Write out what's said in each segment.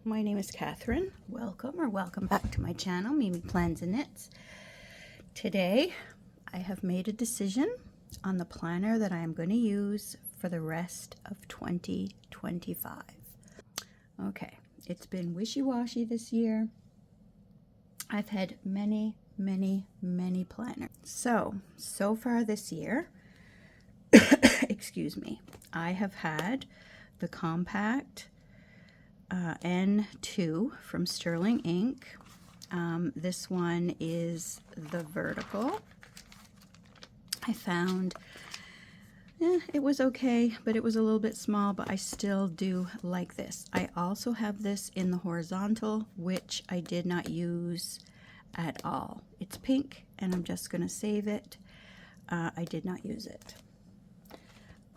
My name is Catherine. Welcome back to my channel, Mimi Plans and Knits. Today I have made a decision on the planner that I am going to use for the rest of 2025. Okay, it's been wishy-washy this year. I've had many planners. So far this year, excuse me, I have had the compact N2 from Sterling Ink. This one is the vertical. I found it was okay, but it was a little bit small, but I still do like this. I also have this in the horizontal, which I did not use at all. It's pink and I'm just going to save it. I did not use it.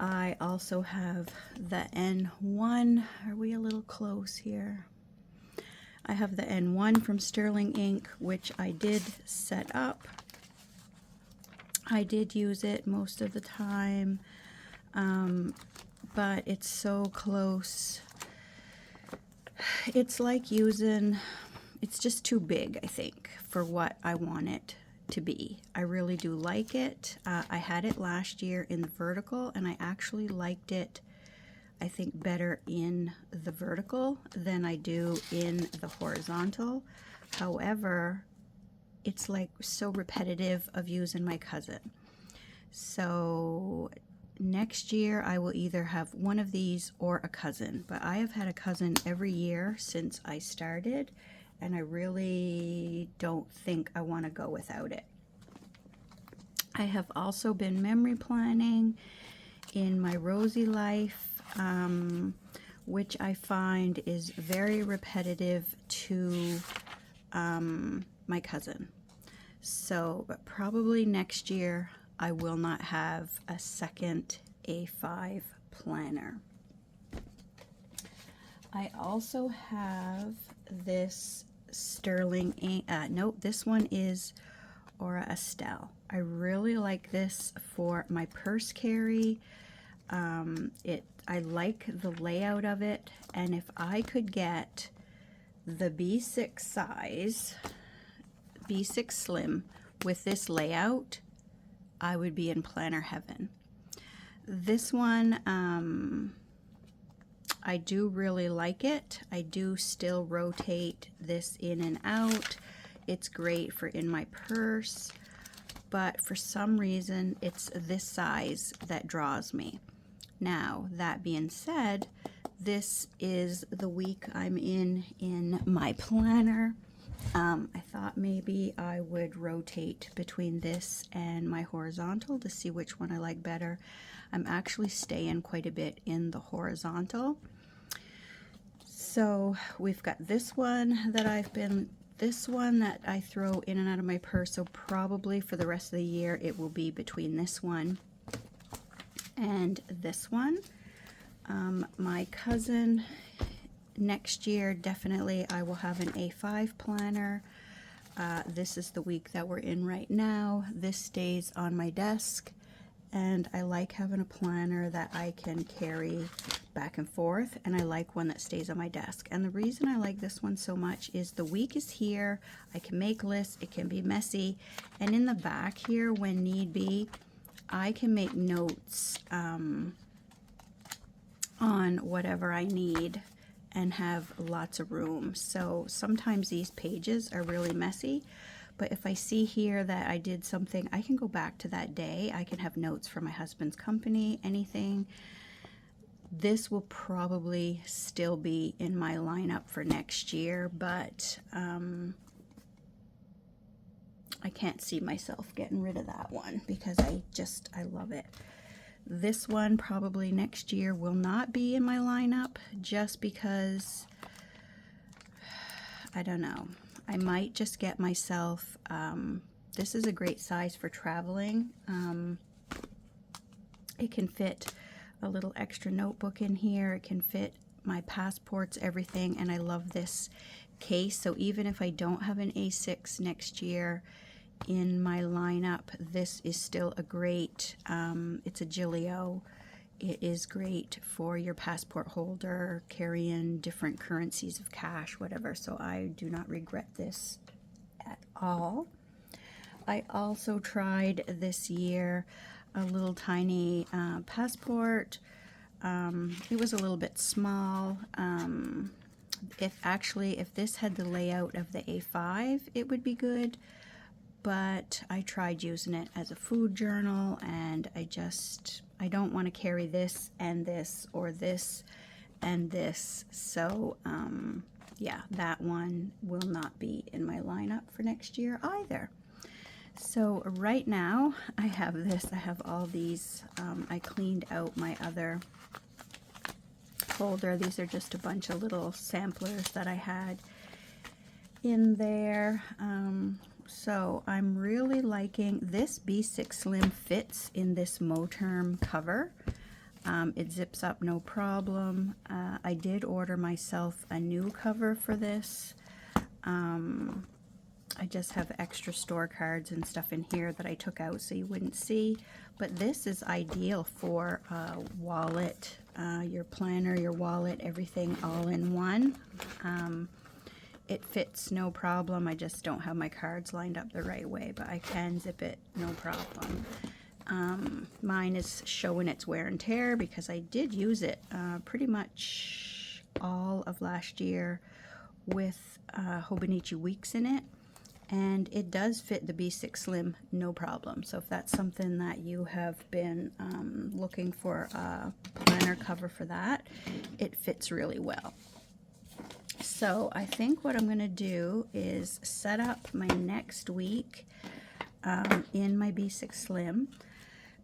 I also have the N1. Are we a little close here? I have the N1 from Sterling Ink, which I did set up. I did use it most of the time, but it's so close. It's like using, it's just too big, I think, for what I want it to be. I really do like it. I had it last year in the vertical, and I actually liked it, I think, better in the vertical than I do in the horizontal. However, it's like so repetitive of using my cousin. So next year I will either have one of these or a cousin, but I have had a cousin every year since I started, and I really don't think I want to go without it. I have also been memory planning in my Rosy Life, which I find is very repetitive to my cousin. So, but probably next year I will not have a second A5 planner. I also have this Sterling Ink, nope, this one is Aura Estelle. I really like this for my purse carry. I like the layout of it, and if I could get the B6 size, B6 Slim with this layout, I would be in planner heaven. This one, I do really like it. I do still rotate this in and out. It's great for in my purse, but for some reason it's this size that draws me. Now, that being said, this is the week I'm in my planner. I thought maybe I would rotate between this and my horizontal to see which one I like better. I'm actually staying quite a bit in the horizontal. So we've got this one that I throw in and out of my purse, so probably for the rest of the year it will be between this one and this one. My cousin, next year definitely I will have an A5 planner. This is the week that we're in right now. This stays on my desk, and I like having a planner that I can carry back and forth, and I like one that stays on my desk. And the reason I like this one so much is the week is here. I can make lists. It can be messy, and in the back here, when need be, I can make notes on whatever I need and have lots of room. So sometimes these pages are really messy, but if I see here that I did something, I can go back to that day. I can have notes for my husband's company, anything. This will probably still be in my lineup for next year, but I can't see myself getting rid of that one because I love it. This one probably next year will not be in my lineup just because, I don't know, I might just get myself, this is a great size for traveling. It can fit a little extra notebook in here. It can fit my passports, everything, and I love this case. So even if I don't have an A6 next year in my lineup, this is still a great, it's a Gilio it is great for your passport holder, carrying different currencies of cash, whatever. So I do not regret this at all. I also tried this year a little tiny passport. It was a little bit small. If this had the layout of the A5, it would be good. But I tried using it as a food journal, and I don't want to carry this and this or this and this. So yeah, that one will not be in my lineup for next year either. So right now I have this. I have all these. I cleaned out my other folder. These are just a bunch of little samplers that I had in there. So I'm really liking this B6 Slim. Fits in this Moterm cover. It zips up no problem. I did order myself a new cover for this. I just have extra store cards and stuff in here that I took out so you wouldn't see. But this is ideal for wallet, your planner, your wallet, everything all in one. It fits no problem. I just don't have my cards lined up the right way, but I can zip it no problem. Mine is showing its wear and tear because I did use it pretty much all of last year with Hobonichi Weeks in it. And it does fit the B6 Slim no problem. So if that's something that you have been looking for a planner cover for that, it fits really well. So I think what I'm going to do is set up my next week in my B6 Slim.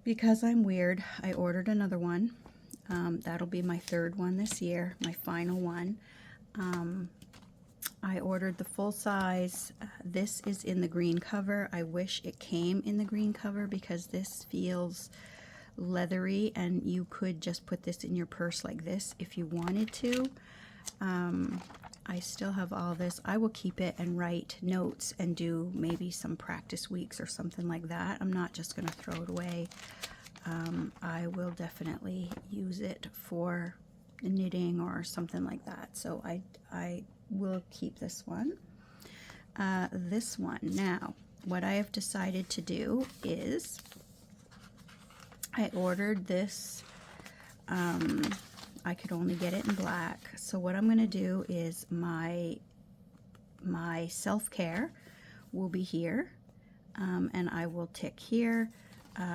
Because I'm weird, I ordered another one. That'll be my third one this year, my final one. I ordered the full size. This is in the green cover. I wish it came in the green cover because this feels leathery, and you could just put this in your purse like this if you wanted to. I still have all this. I will keep it and write notes and do maybe some practice weeks or something like that. I'm not just going to throw it away. I will definitely use it for knitting or something like that. So I will keep this one. This one. Now, what I have decided to do is I ordered this. I could only get it in black. So what I'm going to do is my self-care will be here, and I will tick here.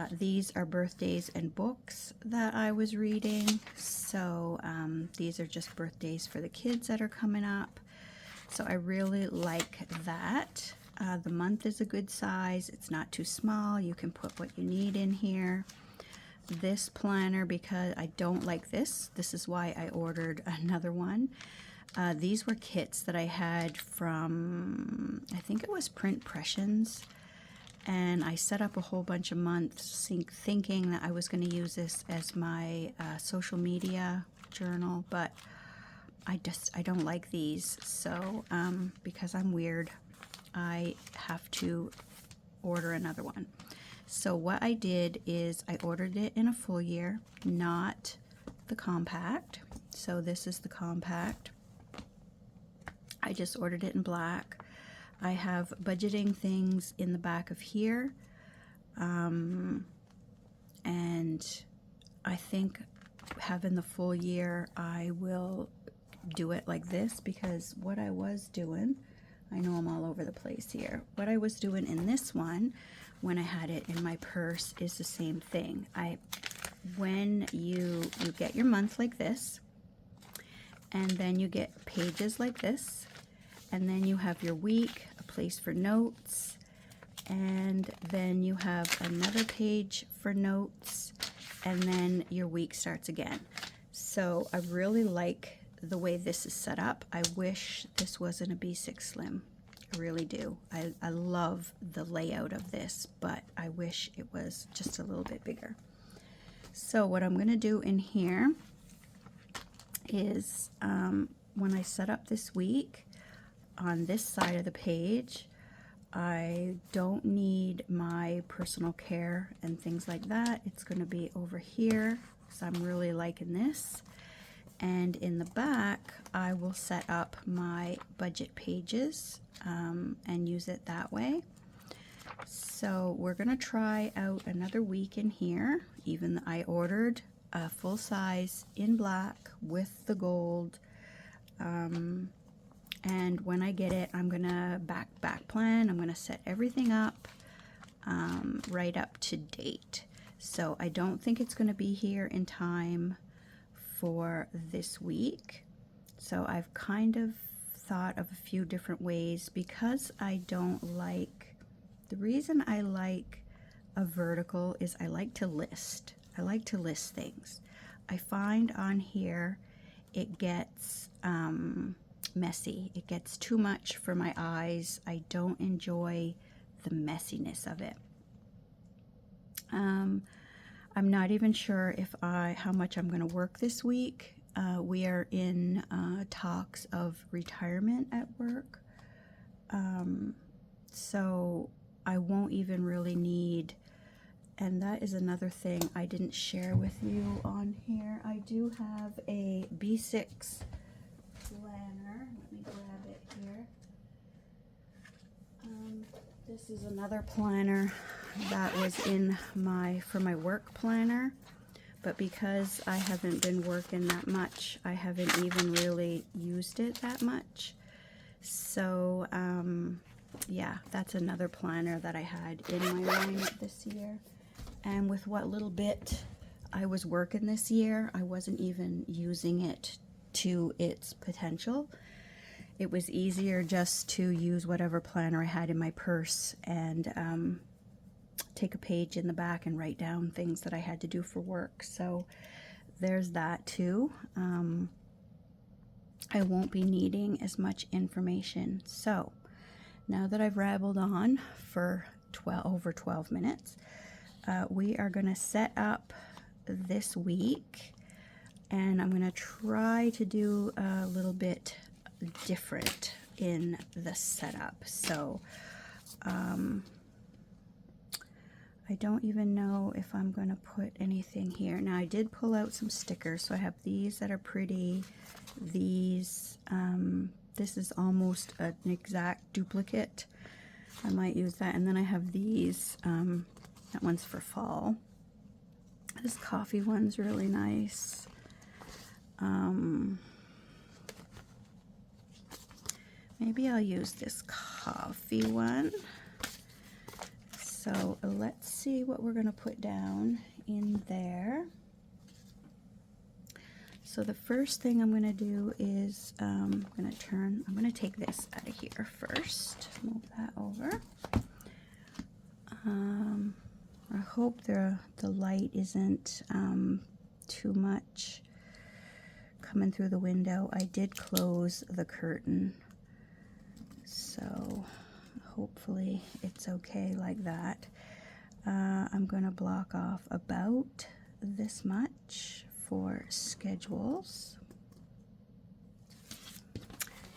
These are birthdays and books that I was reading. So these are just birthdays for the kids that are coming up. So I really like that. The month is a good size. It's not too small. You can put what you need in here. This planner, because I don't like this is why I ordered another one. These were kits that I had from, I think it was Print Pressions, and I set up a whole bunch of months thinking that I was going to use this as my social media journal, but I don't like these. So because I'm weird, I have to order another one. So what I did is I ordered it in a full year, not the compact. So this is the compact. I just ordered it in black. I have budgeting things in the back of here. And I think having the full year, I will do it like this, because what I was doing, I know I'm all over the place here. What I was doing in this one, when I had it in my purse, is the same thing. When you get your month like this, and then you get pages like this, and then you have your week, a place for notes, and then you have another page for notes, and then your week starts again. So I really like the way this is set up. I wish this wasn't a B6 Slim. I really do. I love the layout of this, but I wish it was just a little bit bigger. So what I'm going to do in here is when I set up this week, on this side of the page, I don't need my personal care and things like that. It's going to be over here. because I'm really liking this. And in the back, I will set up my budget pages and use it that way. So we're gonna try out another week in here. Even I ordered a full size in black with the gold. And when I get it, I'm gonna back plan. I'm gonna set everything up right up to date. So I don't think it's gonna be here in time for this week. So I've kind of thought of a few different ways, because I don't like, the reason I like a vertical is I like to list. I like to list things. I find on here it gets messy. It gets too much for my eyes. I don't enjoy the messiness of it. I'm not even sure if how much I'm going to work this week. We are in talks of retirement at work. So I won't even really need, and that is another thing I didn't share with you on here. I do have a B6 planner. Let me grab it here. This is another planner that was in for my work planner, but because I haven't been working that much, I haven't even really used it that much. So yeah, that's another planner that I had in my lineup this year. And with what little bit I was working this year, I wasn't even using it to its potential. It was easier just to use whatever planner I had in my purse and take a page in the back and write down things that I had to do for work. So there's that too. I won't be needing as much information. So now that I've rabbled on for over 12 minutes, we are going to set up this week, and I'm going to try to do a little bit different in the setup. So I don't even know if I'm going to put anything here. Now I did pull out some stickers, so I have these that are pretty. These this is almost an exact duplicate. I might use that. And then I have these, that one's for fall. This coffee one's really nice. Maybe I'll use this coffee one. So let's see what we're gonna put down in there. So the first thing I'm gonna do is I'm gonna take this out of here first. Move that over. I hope the light isn't too much coming through the window. I did close the curtain, so hopefully it's okay like that. I'm going to block off about this much for schedules.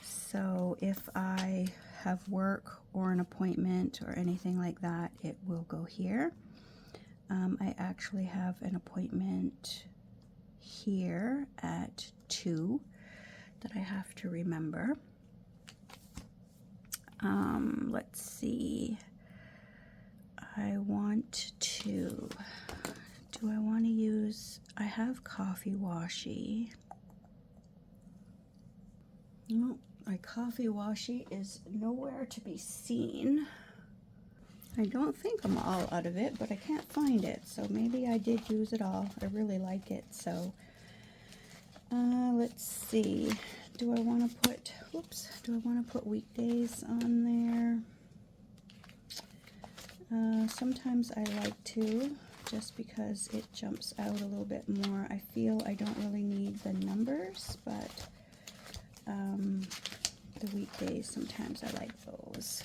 So if I have work or an appointment or anything like that, it will go here. I actually have an appointment here at 2 that I have to remember. Let's see. I want to, do I want to use, I have coffee washi. No, my coffee washi is nowhere to be seen. I don't think I'm all out of it, but I can't find it. So maybe I did use it all. I really like it. So let's see. Do I want to put, whoops, do I want to put weekdays on there? Sometimes I like to, just because it jumps out a little bit more. I feel I don't really need the numbers, but the weekdays, sometimes I like those.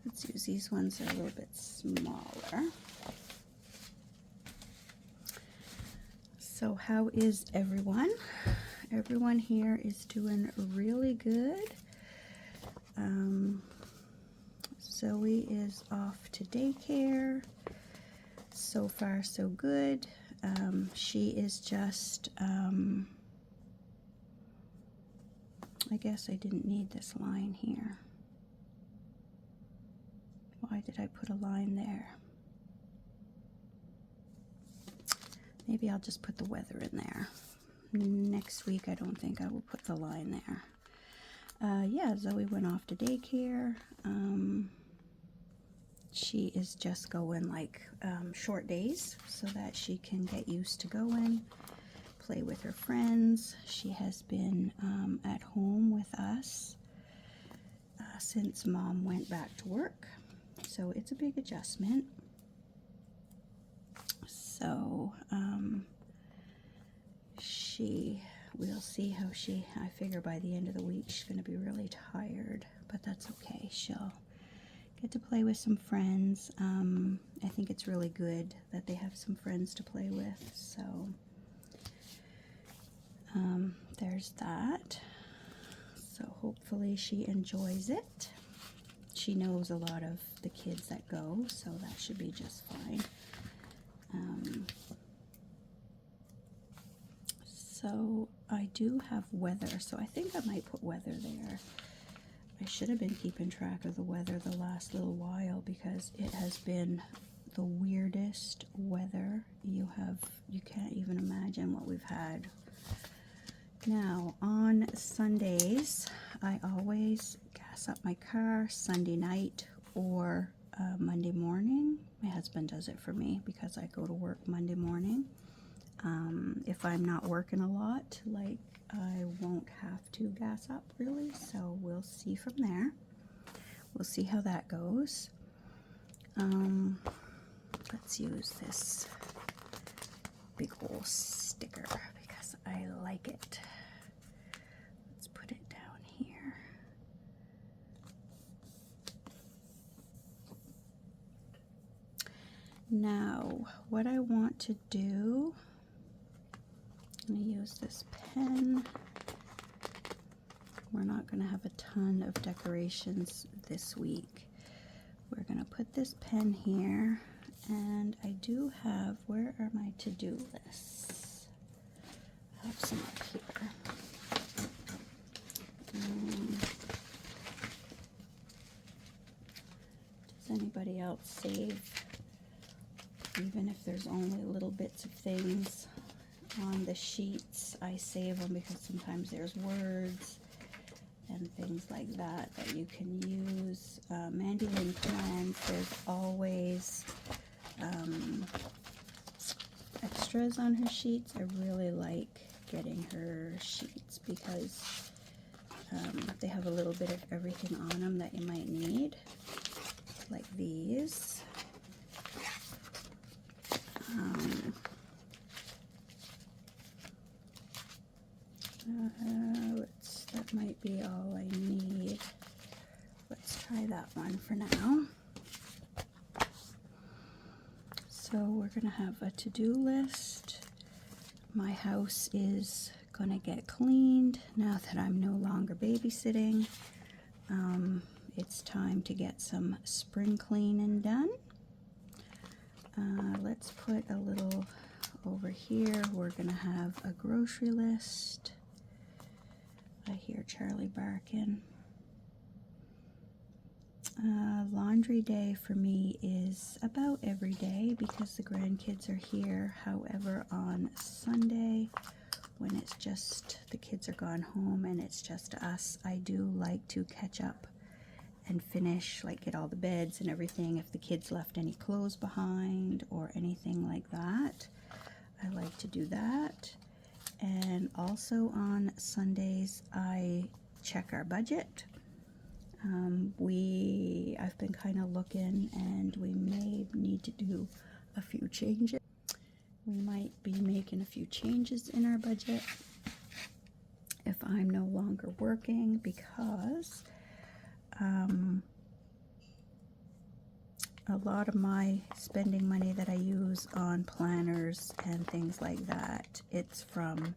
Let's use these ones that are a little bit smaller. So how is everyone? Everyone here is doing really good. Zoe is off to daycare. So far, so good. she is just, I guess I didn't need this line here. Why did I put a line there? Maybe I'll just put the weather in there. Next week, I don't think I will put the line there. Yeah, Zoe went off to daycare. She is just going like short days so that she can get used to going, play with her friends. She has been at home with us since Mom went back to work. So it's a big adjustment. So we'll see how I figure by the end of the week she's going to be really tired, but that's okay. She'll get to play with some friends. I think it's really good that they have some friends to play with, so there's that. So hopefully she enjoys it. She knows a lot of the kids that go, so that should be just fine. So I do have weather, so I think I might put weather there. I should have been keeping track of the weather the last little while because it has been the weirdest weather you can't even imagine what we've had. Now on Sundays, I always gas up my car Sunday night or Monday morning. My husband does it for me because I go to work Monday morning. If I'm not working a lot, like, I won't have to gas up really, so we'll see from there. We'll see how that goes. Let's use this big old sticker because I like it. Let's put it down here. Now, what I want to do, I'm going to use this pen. We're not going to have a ton of decorations this week. We're going to put this pen here, and I do have, where are my to-do lists? I have some up here. Does anybody else save, even if there's only little bits of things on the sheets? I save them because sometimes there's words and things like that that you can use. Mandy Lynn plans, there's always extras on her sheets. I really like getting her sheets because they have a little bit of everything on them that you might need, like these. That might be all I need. Let's try that one for now. So we're gonna have a to-do list. My house is gonna get cleaned now that I'm no longer babysitting. It's time to get some spring cleaning done. Let's put a little over here. We're gonna have a grocery list. I hear Charlie barking. Laundry day for me is about every day because the grandkids are here. However, on Sunday, when it's just the kids are gone home and it's just us, I do like to catch up and finish, like get all the beds and everything. If the kids left any clothes behind or anything like that, I like to do that. And also on Sundays, I check our budget. I've been kind of looking, and we may need to do a few changes. We might be making a few changes in our budget if I'm no longer working, because a lot of my spending money that I use on planners and things like that, it's from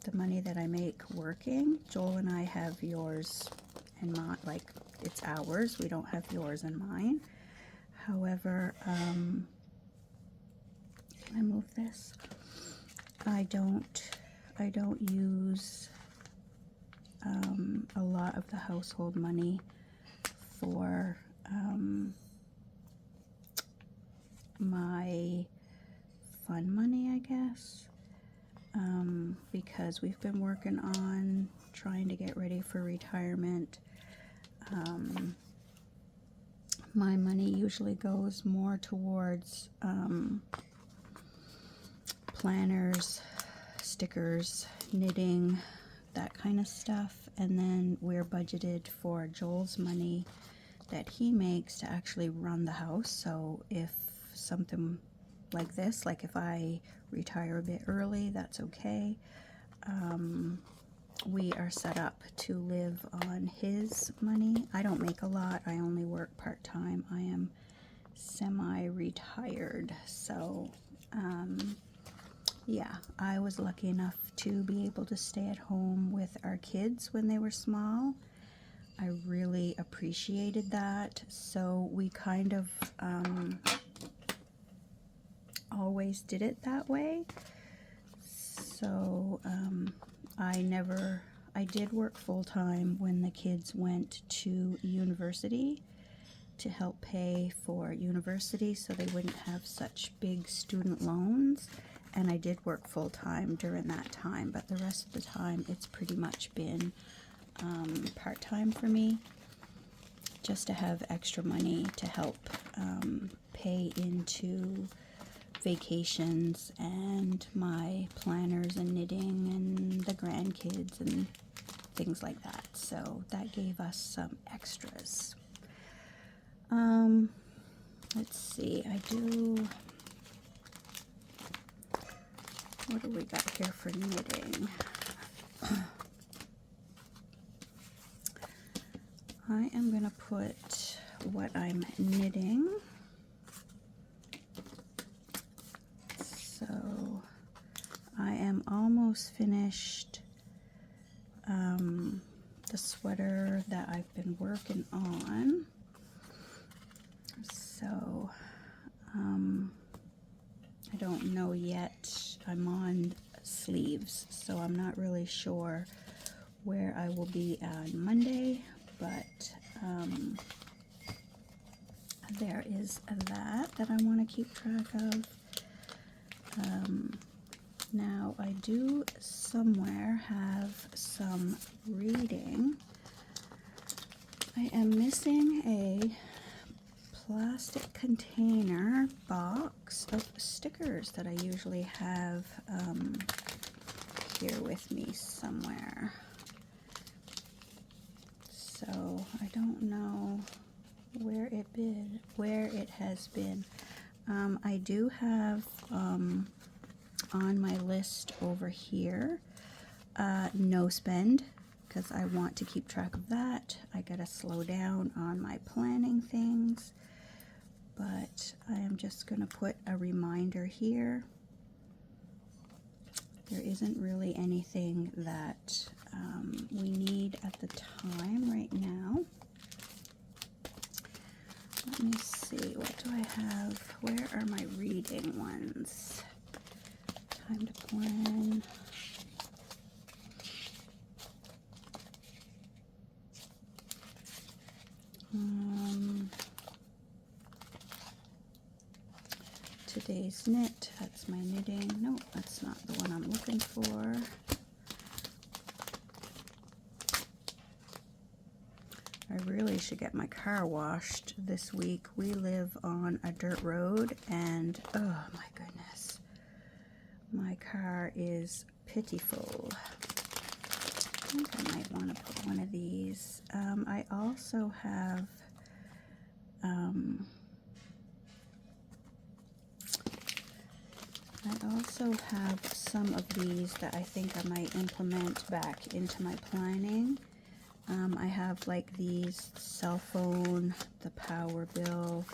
the money that I make working. Joel and I have yours and mine, like it's ours. We don't have yours and mine. However, I move this. I don't use a lot of the household money for my fun money, I guess, because we've been working on trying to get ready for retirement. My money usually goes more towards planners, stickers, knitting, that kind of stuff, and then we're budgeted for Joel's money that he makes to actually run the house. So if something like this, like if I retire a bit early, that's okay. We are set up to live on his money. I don't make a lot. I only work part-time. I am semi-retired. So yeah, I was lucky enough to be able to stay at home with our kids when they were small. I really appreciated that. So we kind of always did it that way. So I did work full-time when the kids went to university to help pay for university so they wouldn't have such big student loans. And I did work full-time during that time, but the rest of the time it's pretty much been part-time for me, just to have extra money to help pay into vacations and my planners and knitting and the grandkids and things like that. So that gave us some extras. Let's see, what do we got here for knitting? I am going to put what I'm knitting. So I am almost finished the sweater that I've been working on. So I don't know yet. I'm on sleeves, so I'm not really sure where I will be on Monday, but there is that I want to keep track of. Now I do somewhere have some reading. I am missing a plastic container box of stickers that I usually have here with me somewhere. So I don't know where it has been. I do have on my list over here no spend, because I want to keep track of that. I gotta slow down on my planning things, but I am just gonna put a reminder here. There isn't really anything that we need at the time right now. Let me see, what do I have? Where are my reading ones? Time to plan. Today's knit, that's my knitting. Nope, that's not the one I'm looking for. I really should get my car washed this week. We live on a dirt road and oh my goodness, my car is pitiful. I think I might want to put one of these. I also have some of these that I think I might implement back into my planning. I have like these cell phone, the power bill,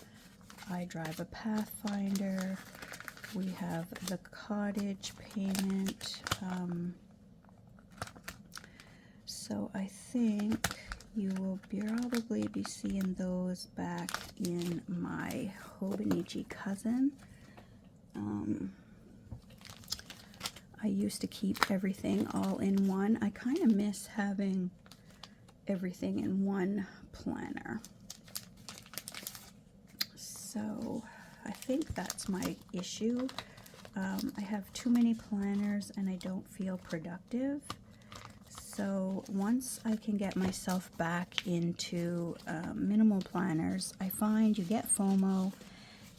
I drive a Pathfinder, we have the cottage payment. So I think you will probably be seeing those back in my Hobonichi cousin. I used to keep everything all in one. I kind of miss having everything in one planner. So I think that's my issue. I have too many planners and I don't feel productive. So once I can get myself back into minimal planners, I find you get FOMO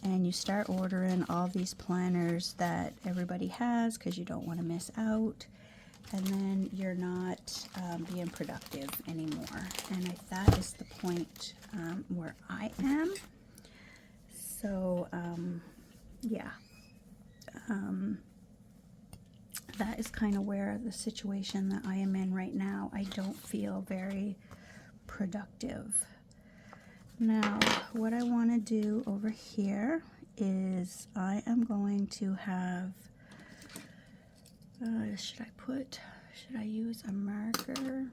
and you start ordering all these planners that everybody has because you don't want to miss out, and then you're not being productive anymore. And that is the point where I am. So yeah, that is kind of where the situation that I am in right now. I don't feel very productive. Now, what I want to do over here is I am going to have, should I use a marker?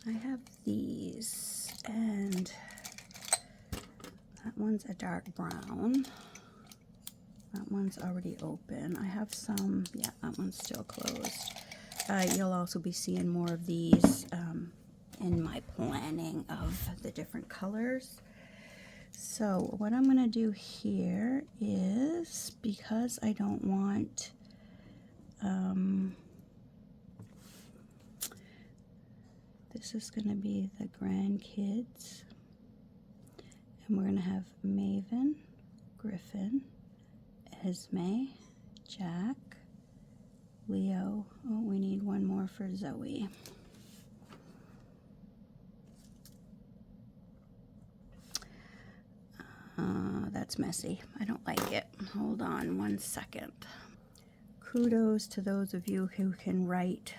I have these, and that one's a dark brown. That one's already open. I have some, yeah, that one's still closed. You'll also be seeing more of these in my planning of the different colors. So what I'm going to do here is, because I don't want this is going to be the grandkids, and we're going to have Maven, Griffin, Esme, Jack, Leo. Oh, we need one more for Zoe. That's messy. I don't like it. Hold on one second. Kudos to those of you who can write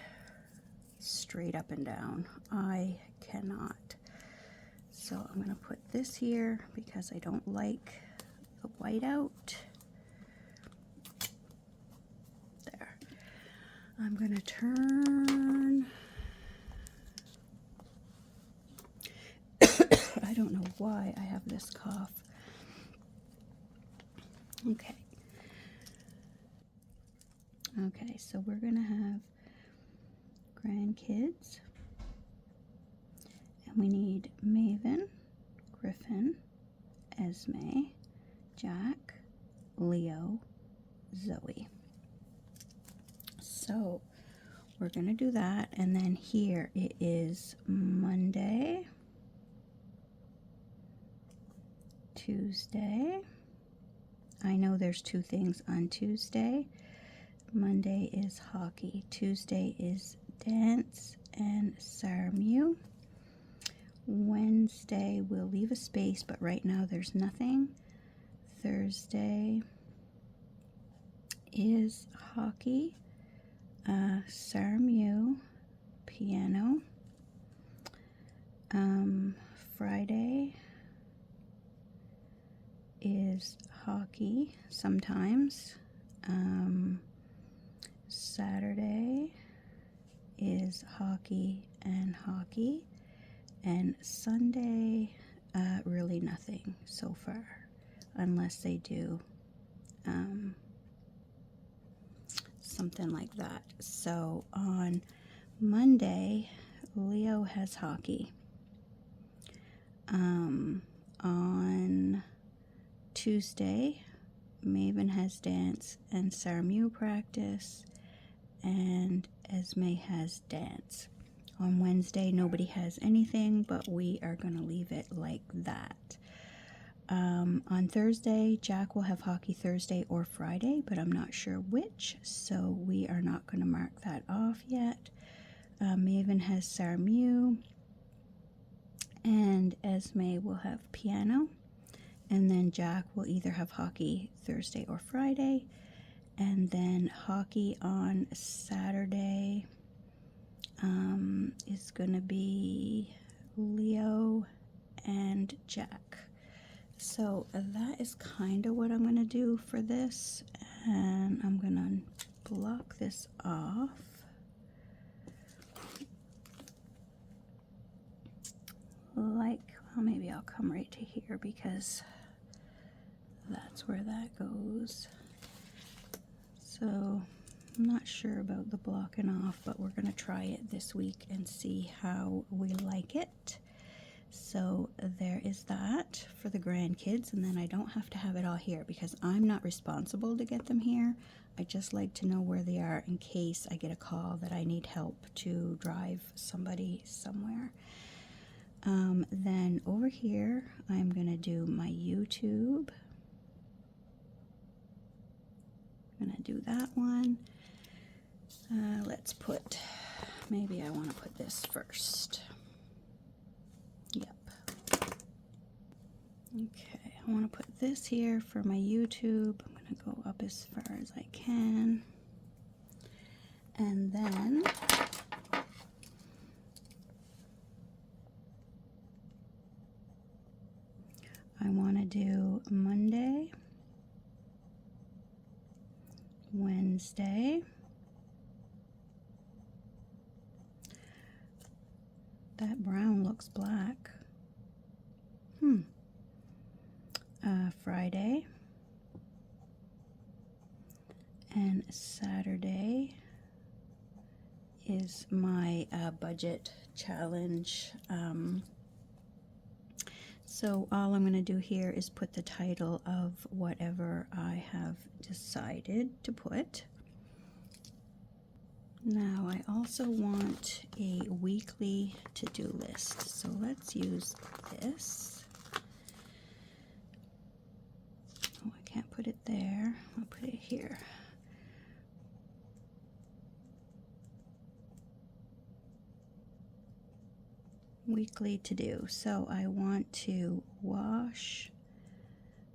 straight up and down. I cannot. So I'm going to put this here because I don't like the whiteout. There. I'm going to turn. I don't know why I have this cough. Okay. Okay, so we're going to have grandkids. And we need Maven, Griffin, Esme, Jack, Leo, Zoe. So we're going to do that. And then here it is Monday, Tuesday. I know there's two things on Tuesday. Monday is hockey. Tuesday is dance and SARMU. Wednesday we'll leave a space, but right now there's nothing. Thursday is hockey, SARMU, piano. Friday is hockey sometimes. Saturday is hockey and hockey. And Sunday, really nothing so far, unless they do something like that. So on Monday, Leo has hockey. On Tuesday, Maven has dance and SARMU practice, and Esme has dance. On Wednesday, nobody has anything, but we are going to leave it like that. On Thursday, Jack will have hockey Thursday or Friday, but I'm not sure which, so we are not going to mark that off yet. Maven has SARMU, and Esme will have piano, and then Jack will either have hockey Thursday or Friday, and then hockey on Saturday is going to be Leo and Jack. So that is kind of what I'm going to do for this, and I'm going to block this off. Like, well, maybe I'll come right to here because that's where that goes. So I'm not sure about the blocking off, but we're going to try it this week and see how we like it. So there is that for the grandkids, and then I don't have to have it all here because I'm not responsible to get them here. I just like to know where they are in case I get a call that I need help to drive somebody somewhere. Then over here, I'm going to do my YouTube. I'm going to do that one. Let's put, maybe I want to put this first. Yep. Okay, I want to put this here for my YouTube. I'm going to go up as far as I can. And then I want to do Monday, Wednesday, that brown looks black. Friday and Saturday is my budget challenge. So all I'm going to do here is put the title of whatever I have decided to put. Now I also want a weekly to-do list. So let's use this. Oh, I can't put it there. I'll put it here. Weekly to do. So I want to wash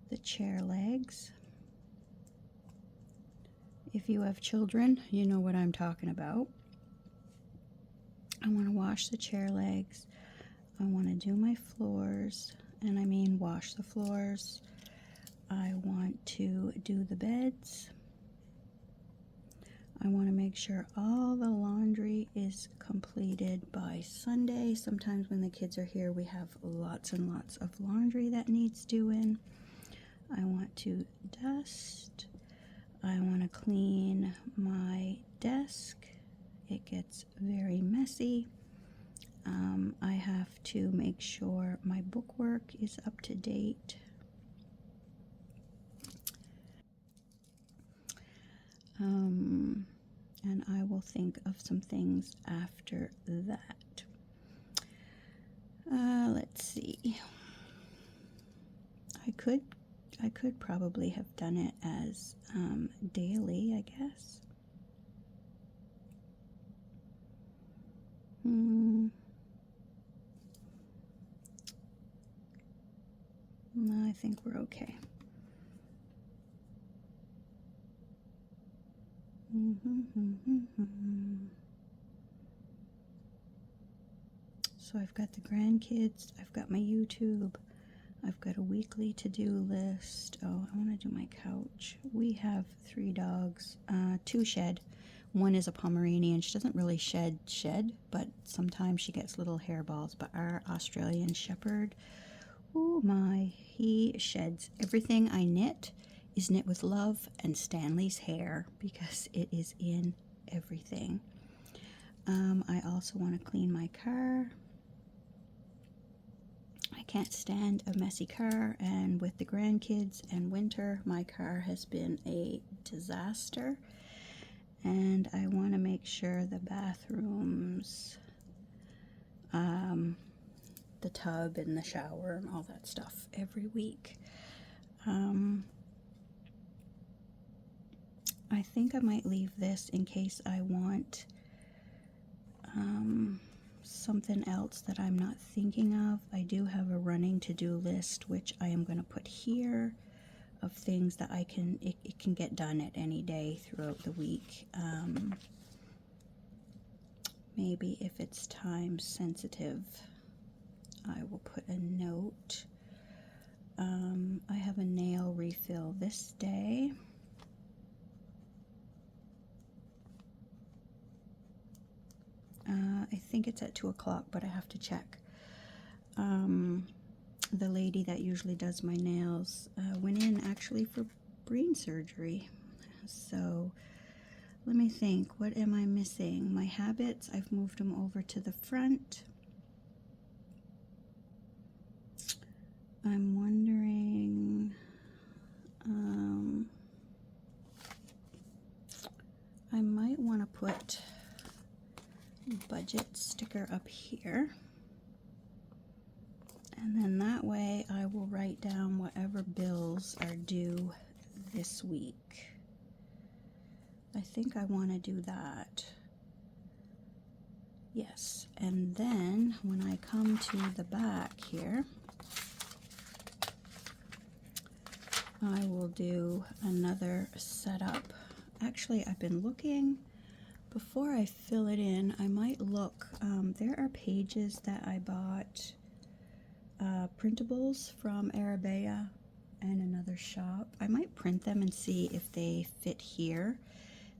the chair legs. If you have children, you know what I'm talking about. I want to wash the chair legs. I want to do my floors, and I mean wash the floors. I want to do the beds. I want to make sure all the laundry is completed by Sunday. Sometimes when the kids are here, we have lots and lots of laundry that needs doing. I want to dust. I want to clean my desk. It gets very messy. I have to make sure my bookwork is up to date. And I will think of some things after that. Let's see. I could probably have done it as daily, I guess. No, I think we're okay. So I've got the grandkids, I've got my YouTube, I've got a weekly to-do list. Oh, I want to do my couch. We have 3 dogs, 2 shed. One is a Pomeranian. She doesn't really shed, but sometimes she gets little hairballs. But our Australian Shepherd, oh my, he sheds. Everything I knit is knit with love and Stanley's hair because it is in everything. I also want to clean my car. I can't stand a messy car, and with the grandkids and winter, my car has been a disaster. And I want to make sure the bathrooms, the tub and the shower and all that stuff every week. I think I might leave this in case I want something else that I'm not thinking of. I do have a running to-do list, which I am going to put here, of things that it can get done at any day throughout the week. Maybe if it's time sensitive, I will put a note. I have a nail refill this day. I think it's at 2 o'clock, but I have to check. the lady that usually does my nails went in actually for brain surgery. So let me think, what am I missing? My habits, I've moved them over to the front. I'm wondering, I might want to put budget sticker up here. And then that way I will write down whatever bills are due this week. I think I want to do that. Yes, and then when I come to the back here, I will do another setup. Actually, I've been looking, before I fill it in, I might look, there are pages that I bought, printables from Arabea and another shop. I might print them and see if they fit here.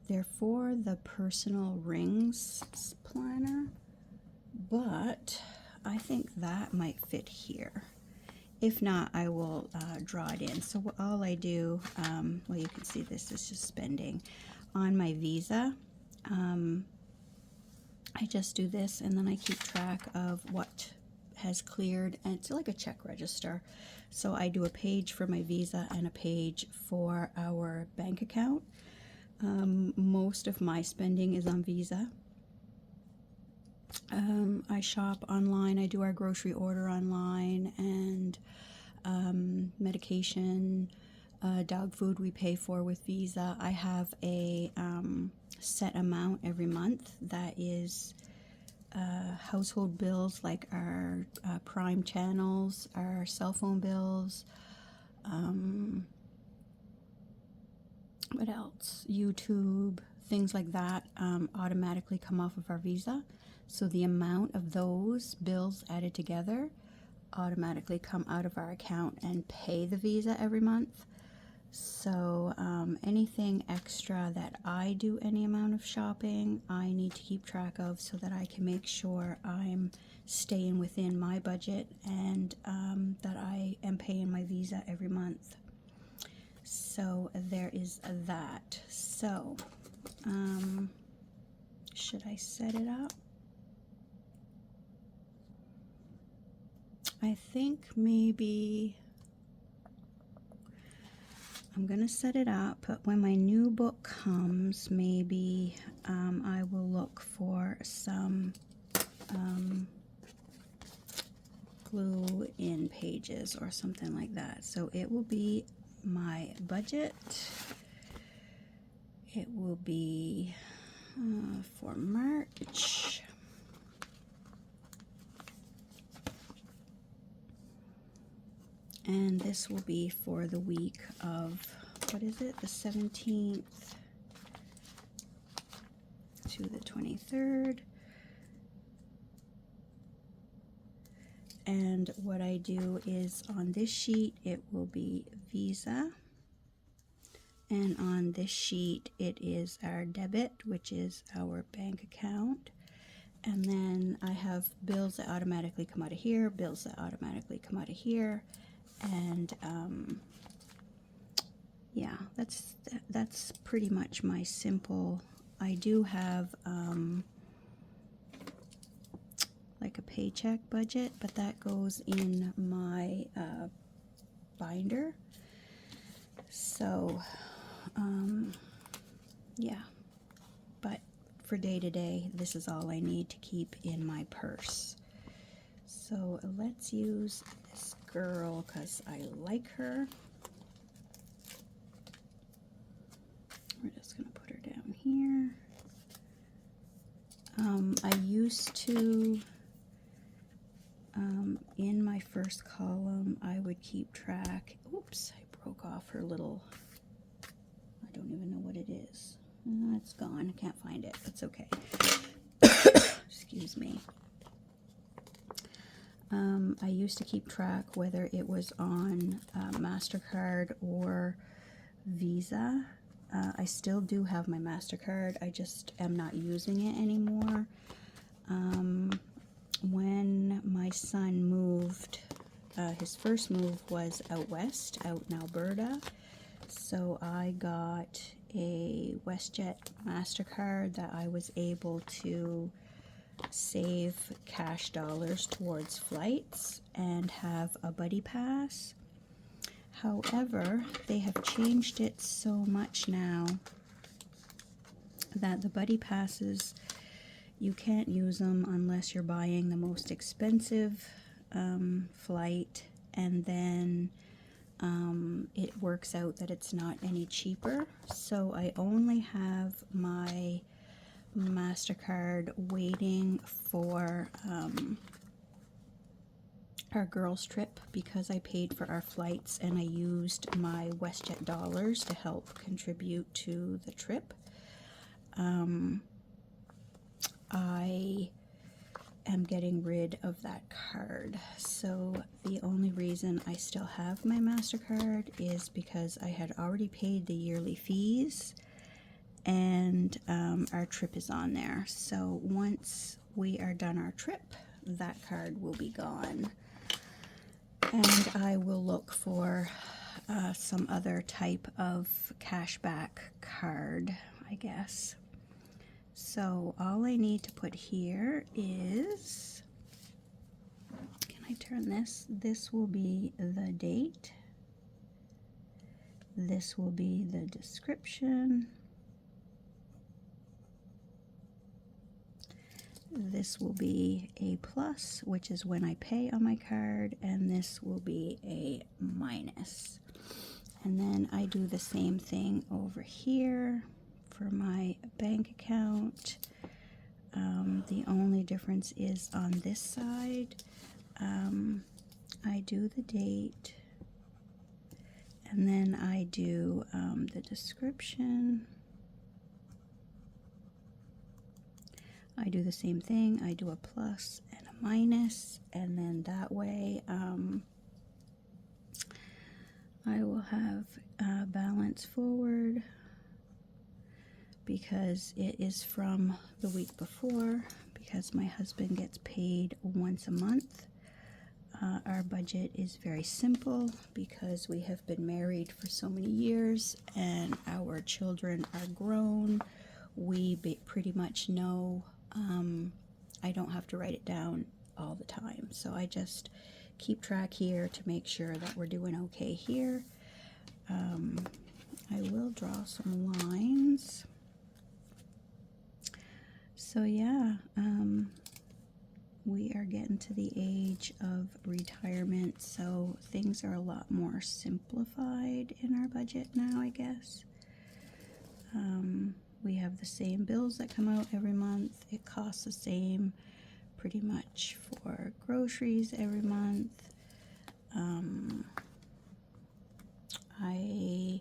They're for the personal rings planner, but I think that might fit here. If not, I will draw it in. So all I do, well, you can see this is just spending on my Visa. I just do this and then I keep track of what has cleared, and it's like a check register. So I do a page for my Visa and a page for our bank account. Most of my spending is on Visa. I shop online, I do our grocery order online, and medication, dog food we pay for with Visa. I have a set amount every month that is household bills, like our Prime channels, our cell phone bills, what else? YouTube, things like that automatically come off of our Visa. So the amount of those bills added together automatically come out of our account and pay the Visa every month. So anything extra that I do any amount of shopping, I need to keep track of so that I can make sure I'm staying within my budget and that I am paying my Visa every month. So there is that. So should I set it up? I think maybe I'm gonna set it up, but when my new book comes, maybe I will look for some glue in pages or something like that. So it will be my budget. It will be for March. And this will be for the week of, what is it, the 17th to the 23rd. And what I do is on this sheet, it will be Visa. And on this sheet, it is our debit, which is our bank account. And then I have bills that automatically come out of here, bills that automatically come out of here. And yeah, that's pretty much my simple. I do have like a paycheck budget, but that goes in my binder. So yeah, but for day to day, this is all I need to keep in my purse. So let's use this girl because I like her. We're just going to put her down here. I used to, in my first column, I would keep track. Oops, I broke off her little, I don't even know what it is. It's gone. I can't find it. It's okay. Excuse me. I used to keep track whether it was on MasterCard or Visa. I still do have my MasterCard. I just am not using it anymore. When my son moved his first move was out west, out in Alberta. So I got a WestJet MasterCard that I was able to save cash dollars towards flights and have a buddy pass. However, they have changed it so much now that the buddy passes, you can't use them unless you're buying the most expensive flight, and then it works out that it's not any cheaper. So I only have my MasterCard waiting for our girls' trip, because I paid for our flights and I used my WestJet dollars to help contribute to the trip. I am getting rid of that card. So the only reason I still have my MasterCard is because I had already paid the yearly fees, and our trip is on there. So once we are done our trip, that card will be gone. And I will look for some other type of cashback card, I guess. So all I need to put here is, can I turn this? This will be the date. This will be the description. This will be a plus, which is when I pay on my card, and this will be a minus. And then I do the same thing over here for my bank account. The only difference is on this side, I do the date, and then I do the description. I do the same thing. I do a plus and a minus, and then that way I will have balance forward, because it is from the week before, because my husband gets paid once a month. Our budget is very simple because we have been married for so many years and our children are grown. We pretty much know. I don't have to write it down all the time, so I just keep track here to make sure that we're doing okay here. I will draw some lines. So yeah, we are getting to the age of retirement, so things are a lot more simplified in our budget now, I guess. We have the same bills that come out every month. It costs the same pretty much for groceries every month. I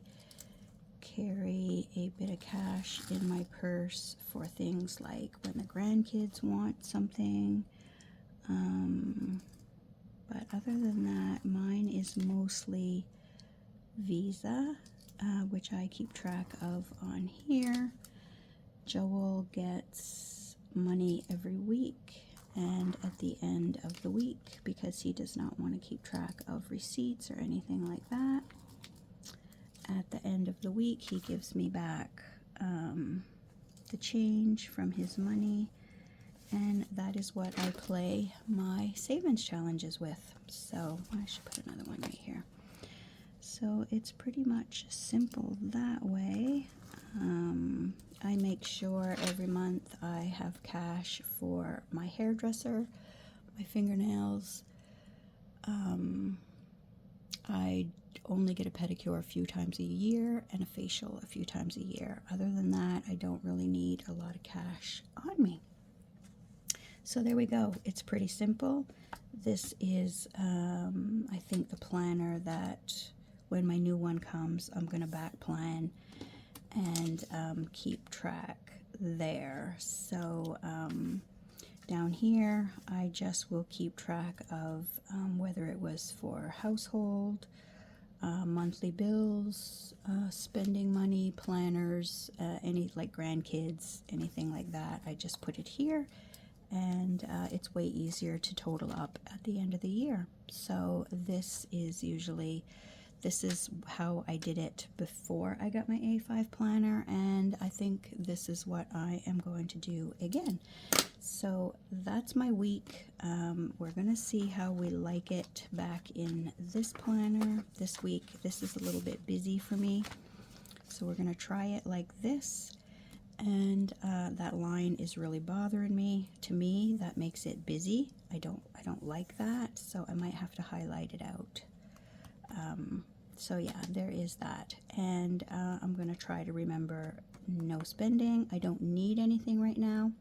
carry a bit of cash in my purse for things like when the grandkids want something. But other than that, mine is mostly Visa, which I keep track of on here. Joel gets money every week, and at the end of the week, because he does not want to keep track of receipts or anything like that, at the end of the week he gives me back the change from his money, and that is what I play my savings challenges with. So I should put another one right here. So it's pretty much simple that way. I make sure every month I have cash for my hairdresser, my fingernails. I only get a pedicure a few times a year and a facial a few times a year. Other than that, I don't really need a lot of cash on me. So there we go. It's pretty simple. This is, I think, the planner that when my new one comes, I'm going to back plan and keep track there. So down here, I just will keep track of whether it was for household, monthly bills, spending money, planners, any like grandkids, anything like that. I just put it here, and it's way easier to total up at the end of the year. So this is how I did it before I got my A5 planner, and I think this is what I am going to do again. So that's my week. We're gonna see how we like it back in this planner this week. This is a little bit busy for me, so we're gonna try it like this. And that line is really bothering me. To me, that makes it busy. I don't like that, so I might have to highlight it out. So yeah, there is that. And I'm going to try to remember no spending. I don't need anything right now.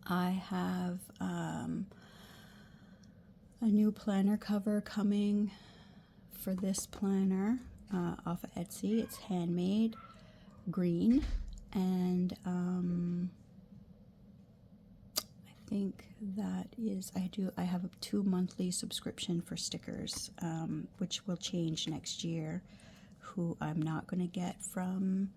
I have a new planner cover coming for this planner off of Etsy. It's handmade, green, and I think that is, I have a 2 monthly subscription for stickers, which will change next year, who I'm not going to get from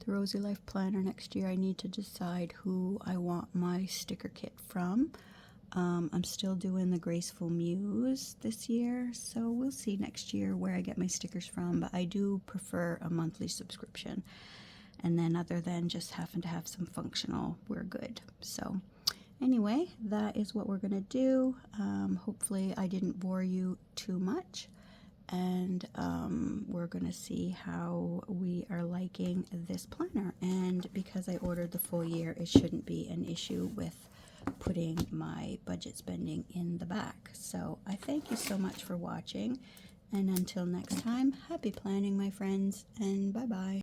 the Rosy Life Planner next year. I need to decide who I want my sticker kit from. I'm still doing the Graceful Muse this year, so we'll see next year where I get my stickers from, but I do prefer a monthly subscription. And then other than just having to have some functional, we're good. So anyway, that is what we're going to do. Hopefully I didn't bore you too much. And we're going to see how we are liking this planner. And because I ordered the full year, it shouldn't be an issue with putting my budget spending in the back. So I thank you so much for watching. And until next time, happy planning, my friends, and bye-bye.